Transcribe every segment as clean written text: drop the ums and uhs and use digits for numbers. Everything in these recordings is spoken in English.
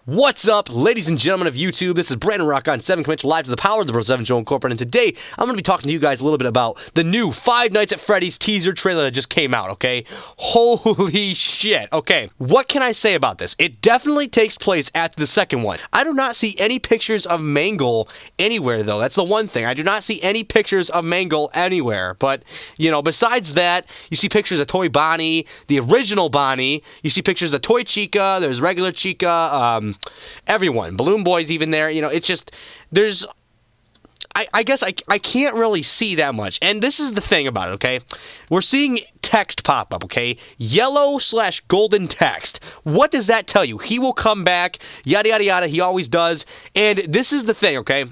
What's up, ladies and gentlemen of YouTube? This is Brandon Rock on 7 Commit live to the power of the Bro 7 Joe Incorporated, and today I'm going to be talking to you guys a little bit about the new Five Nights at Freddy's teaser trailer that just came out, okay? Holy shit, okay. What can I say about this? It definitely takes place after the second one. I do not see any pictures of Mangle anywhere, though. That's the one thing. I do not see any pictures of Mangle anywhere, but, you know, besides that, you see pictures of Toy Bonnie, the original Bonnie, you see pictures of Toy Chica, there's regular Chica, everyone, Balloon Boy's even there. You know, it's just, there's, I guess I can't really see that much. And this is the thing about it, okay? We're seeing text pop up, okay? Yellow/golden text. What does that tell you? He will come back, yada, yada, yada. He always does. And this is the thing, okay?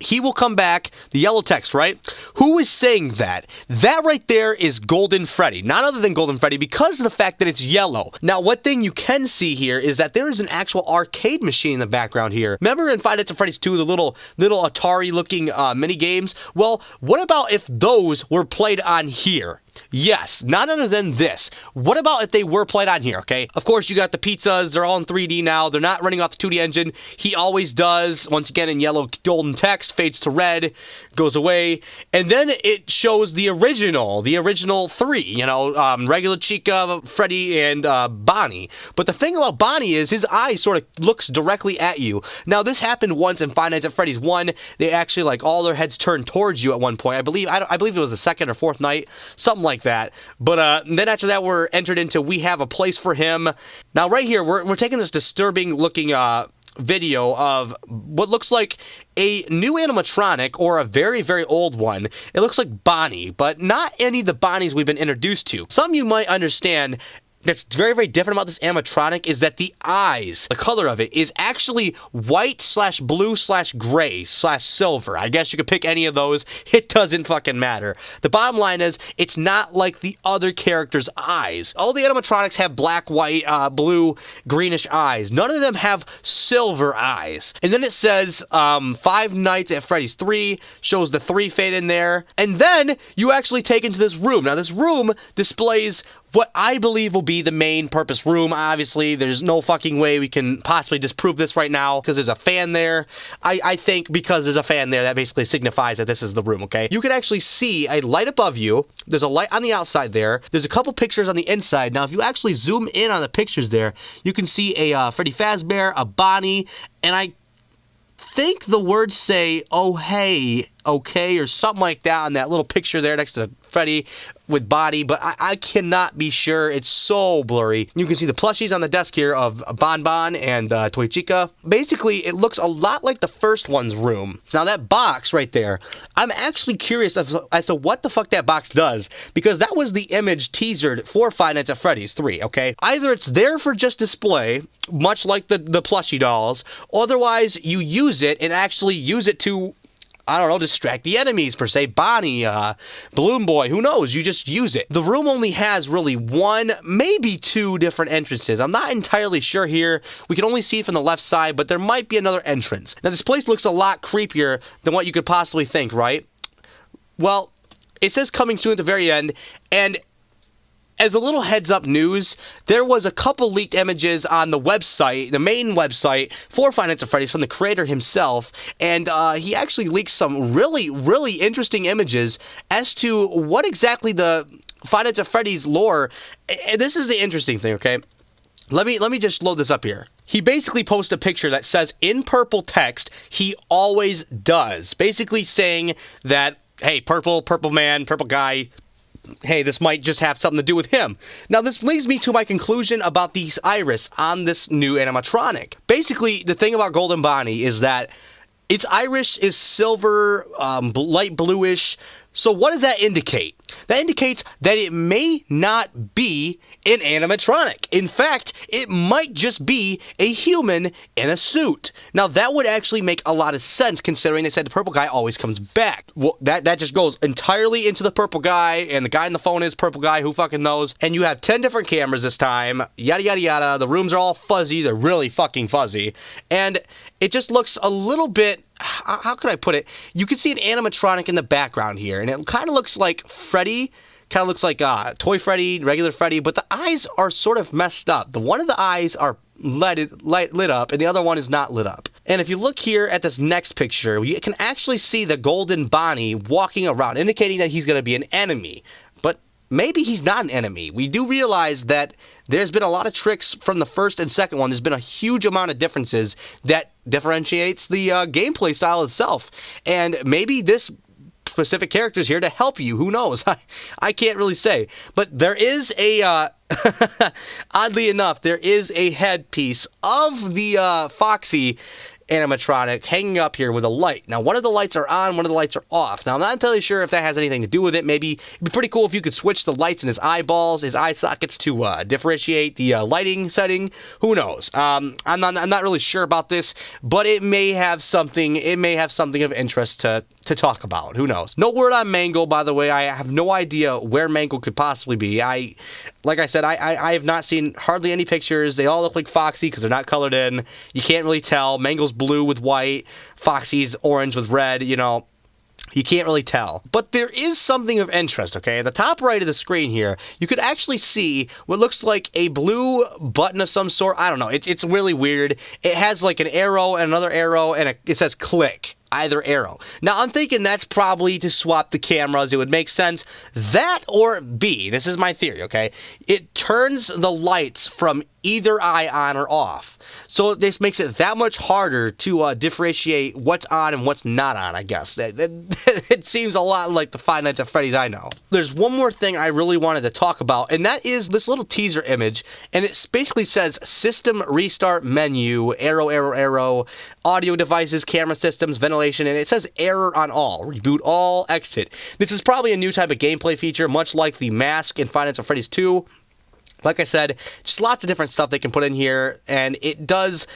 He will come back, the yellow text, right? Who is saying that? That right there is Golden Freddy. None other than Golden Freddy because of the fact that it's yellow. Now, one thing you can see here is that there is an actual arcade machine in the background here. Remember in Five Nights at Freddy's 2, the little Atari-looking mini games? Well, what about if those were played on here? Yes, none other than this. What about if they were played on here, okay? Of course, you got the pizzas. They're all in 3D now. They're not running off the 2D engine. He always does. Once again, in yellow golden text, fades to red, goes away. And then it shows the original three, you know, regular Chica, Freddy, and Bonnie. But the thing about Bonnie is his eye sort of looks directly at you. Now, this happened once in Five Nights at Freddy's 1. They actually, like, all their heads turned towards you at one point. I believe it was the second or fourth night, something like that. But then after that, we're entered into We Have a Place for Him. Now, right here, we're taking this disturbing looking video of what looks like a new animatronic or a very, very old one. It looks like Bonnie, but not any of the Bonnies we've been introduced to. Some you might understand that's very, very different about this animatronic is that the eyes, the color of it, is actually white/blue/gray/silver. I guess you could pick any of those. It doesn't fucking matter. The bottom line is, it's not like the other characters' eyes. All the animatronics have black, white, blue, greenish eyes. None of them have silver eyes. And then it says, Five Nights at Freddy's 3, shows the 3 fade in there. And then you actually take into this room. Now, this room displays what I believe will be the main purpose room. Obviously, there's no fucking way we can possibly disprove this right now because there's a fan there. I think because there's a fan there, that basically signifies that this is the room, okay? You can actually see a light above you. There's a light on the outside there. There's a couple pictures on the inside. Now, if you actually zoom in on the pictures there, you can see a Freddy Fazbear, a Bonnie, and I think the words say, "Oh, hey, okay," or something like that on that little picture there next to Freddy with Bonnie, but I cannot be sure. It's so blurry. You can see the plushies on the desk here of Bon Bon and Toy Chica. Basically, it looks a lot like the first one's room. Now, that box right there, I'm actually curious as to what the fuck that box does, because that was the image teasered for Five Nights at Freddy's 3, okay? Either it's there for just display, much like the plushie dolls, otherwise you use it and actually use it to, I don't know, distract the enemies, per se. Bonnie, Balloon Boy, who knows? You just use it. The room only has really one, maybe two different entrances. I'm not entirely sure here. We can only see from the left side, but there might be another entrance. Now, this place looks a lot creepier than what you could possibly think, right? Well, it says coming soon at the very end, and as a little heads-up news, there was a couple leaked images on the website, the main website for Five Nights at Freddy's from the creator himself, and he actually leaked some really, really interesting images as to what exactly the Five Nights at Freddy's lore. And this is the interesting thing, okay? Let me just load this up here. He basically posted a picture that says in purple text, "He always does," basically saying that, hey, purple man, purple guy, hey, this might just have something to do with him. Now, this leads me to my conclusion about the iris on this new animatronic. Basically, the thing about Golden Bonnie is that its iris is silver, light bluish. So what does that indicate? That indicates that it may not be an animatronic. In fact, it might just be a human in a suit. Now, that would actually make a lot of sense considering they said the purple guy always comes back. Well, that just goes entirely into the purple guy, and the guy on the phone is purple guy, who fucking knows? And you have 10 different cameras this time, yada, yada, yada. The rooms are all fuzzy. They're really fucking fuzzy. And it just looks a little bit, how could I put it? You can see an animatronic in the background here, and it kind of looks like Freddy. Kind of looks like Toy Freddy, regular Freddy, but the eyes are sort of messed up. One of the eyes are lit up, and the other one is not lit up. And if you look here at this next picture, you can actually see the Golden Bonnie walking around, indicating that he's going to be an enemy. But maybe he's not an enemy. We do realize that there's been a lot of tricks from the first and second one. There's been a huge amount of differences that differentiates the gameplay style itself. And maybe this specific character is here to help you. Who knows? I can't really say. But there is a... oddly enough, there is a headpiece of the Foxy animatronic hanging up here with a light. Now, one of the lights are on, one of the lights are off. Now, I'm not entirely sure if that has anything to do with it. Maybe it'd be pretty cool if you could switch the lights in his eyeballs, his eye sockets to differentiate the lighting setting. Who knows? I'm not really sure about this, but it may have something. It may have something of interest to talk about. Who knows? No word on Mangle, by the way. I have no idea where Mangle could possibly be. Like I said, I have not seen hardly any pictures. They all look like Foxy because they're not colored in. You can't really tell. Mangle's blue with white. Foxy's orange with red. You know, you can't really tell. But there is something of interest, okay? At the top right of the screen here, you could actually see what looks like a blue button of some sort. I don't know. It's really weird. It has like an arrow and another arrow, and it says click. Either arrow. Now, I'm thinking that's probably to swap the cameras. It would make sense. That or B, this is my theory, okay? It turns the lights from either eye on or off. So this makes it that much harder to differentiate what's on and what's not on, I guess. It seems a lot like the Five Nights at Freddy's I know. There's one more thing I really wanted to talk about, and that is this little teaser image, and it basically says System Restart Menu, arrow, arrow, arrow, audio devices, camera systems, ventilation, and it says error on all, reboot all, exit. This is probably a new type of gameplay feature, much like the mask in Five Nights at Freddy's 2. Like I said, just lots of different stuff they can put in here, and it does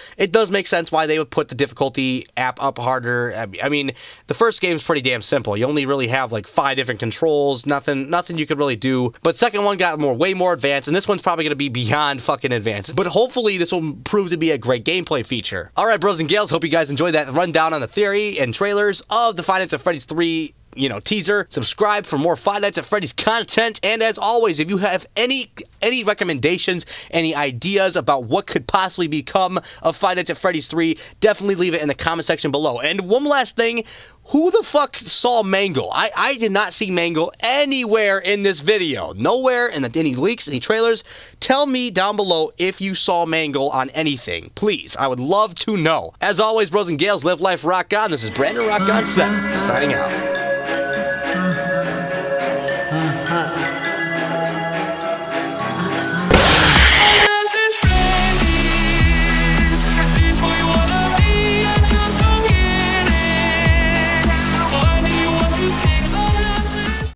make sense why they would put the difficulty app up harder. I mean, the first game's pretty damn simple. You only really have like 5 different controls, nothing you could really do. But second one got way more advanced, and this one's probably going to be beyond fucking advanced. But hopefully this will prove to be a great gameplay feature. All right, bros and gals, hope you guys enjoyed that rundown on the theory and trailers of the Five Nights at Freddy's 3 teaser. Subscribe for more Five Nights at Freddy's content, and as always, if you have any recommendations, any ideas about what could possibly become of Five Nights at Freddy's 3, definitely leave it in the comment section below. And one last thing, who the fuck saw Mangle? I did not see Mangle anywhere in this video. Nowhere in any leaks, any trailers. Tell me down below if you saw Mangle on anything. Please, I would love to know. As always, bros and gals, live life, rock on. This is Brandon Rock On 7, signing out.